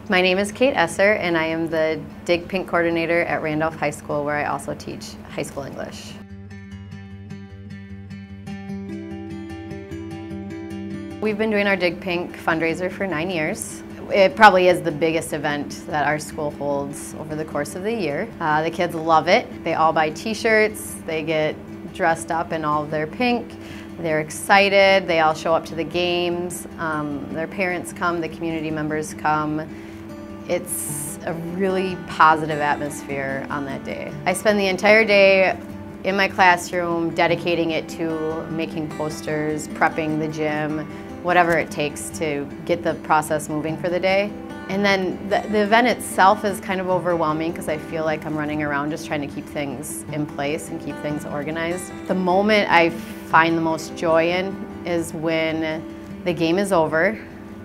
My name is Kate Esser, and I am the Dig Pink coordinator at Randolph High School, where I also teach high school English. We've been doing our Dig Pink fundraiser for 9 years. It probably is the biggest event that our school holds over the course of the year. The kids love it. They all buy t-shirts, they get dressed up in all of their pink. They're excited, they all show up to the games. Their parents come, the community members come. It's a really positive atmosphere on that day. I spend the entire day in my classroom dedicating it to making posters, prepping the gym, whatever it takes to get the process moving for the day. And then the event itself is kind of overwhelming because I feel like I'm running around just trying to keep things in place and keep things organized. The moment I find the most joy in is when the game is over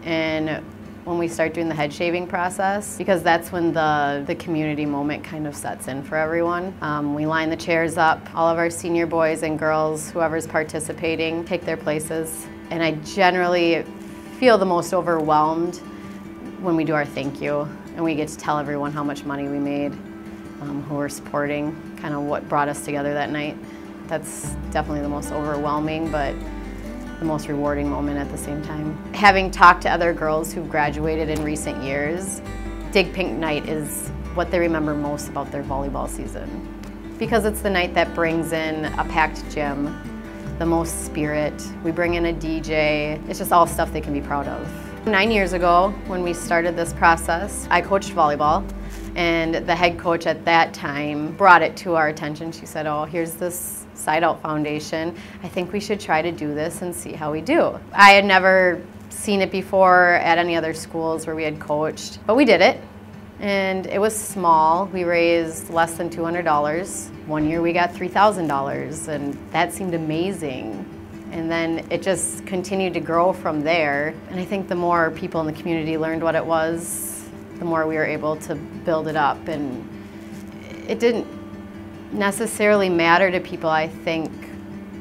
and when we start doing the head shaving process, because that's when the community moment kind of sets in for everyone. We line the chairs up, all of our senior boys and girls, whoever's participating, take their places. And I generally feel the most overwhelmed when we do our thank you and we get to tell everyone how much money we made, who we're supporting, kind of what brought us together that night. That's definitely the most overwhelming, but the most rewarding moment at the same time. Having talked to other girls who've graduated in recent years, Dig Pink Night is what they remember most about their volleyball season. Because it's the night that brings in a packed gym, the most spirit, we bring in a DJ, it's just all stuff they can be proud of. 9 years ago, when we started this process, I coached volleyball, and the head coach at that time brought it to our attention. She said, oh, here's this Side Out Foundation. I think we should try to do this and see how we do. I had never seen it before at any other schools where we had coached, but we did it. And it was small. We raised less than $200. One year we got $3,000, and that seemed amazing. And then it just continued to grow from there. And I think the more people in the community learned what it was, the more we were able to build it up. And it didn't necessarily matter to people, I think,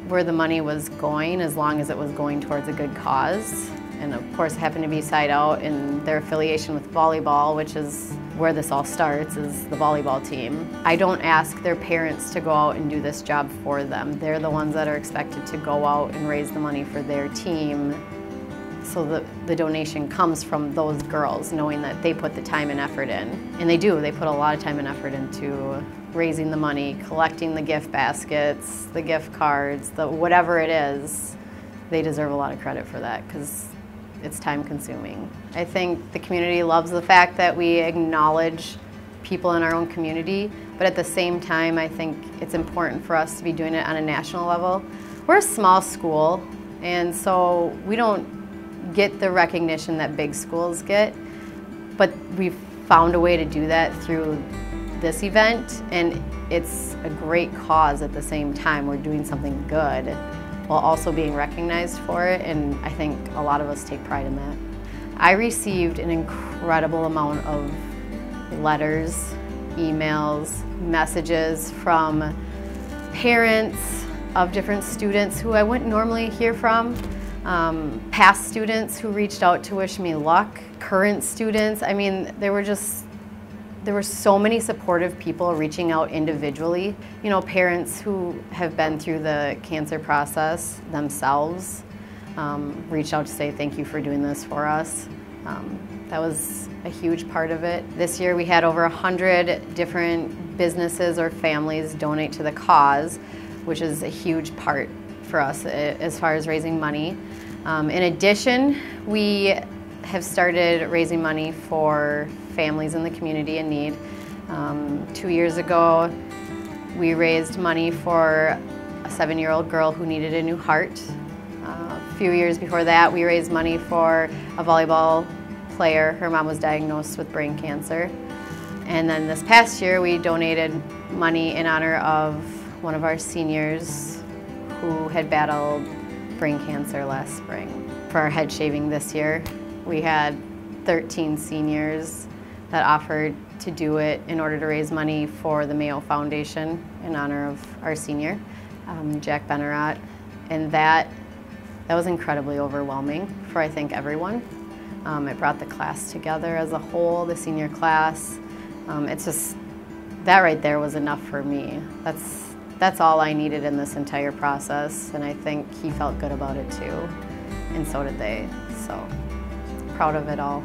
where the money was going, as long as it was going towards a good cause. And of course, it happened to be Side Out, and their affiliation with volleyball, which is where this all starts, is the volleyball team. I don't ask their parents to go out and do this job for them. They're the ones that are expected to go out and raise the money for their team. So the donation comes from those girls, knowing that they put the time and effort in. And they do, they put a lot of time and effort into raising the money, collecting the gift baskets, the gift cards, whatever it is. They deserve a lot of credit for that because it's time consuming. I think the community loves the fact that we acknowledge people in our own community, but at the same time, I think it's important for us to be doing it on a national level. We're a small school, and so we don't get the recognition that big schools get, but we've found a way to do that through this event, and it's a great cause at the same time. We're doing something good while also being recognized for it, and I think a lot of us take pride in that. I received an incredible amount of letters, emails, messages from parents of different students who I wouldn't normally hear from, past students who reached out to wish me luck, current students. I mean, there were so many supportive people reaching out individually. You know, parents who have been through the cancer process themselves reached out to say thank you for doing this for us. That was a huge part of it. This year we had over 100 different businesses or families donate to the cause, which is a huge part for us as far as raising money. In addition, we have started raising money for families in the community in need. 2 years ago, we raised money for a 7-year-old girl who needed a new heart. A few years before that, we raised money for a volleyball player. Her mom was diagnosed with brain cancer. And then this past year, we donated money in honor of one of our seniors who had battled brain cancer last spring. For our head shaving this year, we had 13 seniors that offered to do it in order to raise money for the Mayo Foundation in honor of our senior, Jack Benarat. And that was incredibly overwhelming for, I think, everyone. It brought the class together as a whole, the senior class. It's just, that right there was enough for me. That's all I needed in this entire process, and I think he felt good about it too, and so did they. So, proud of it all.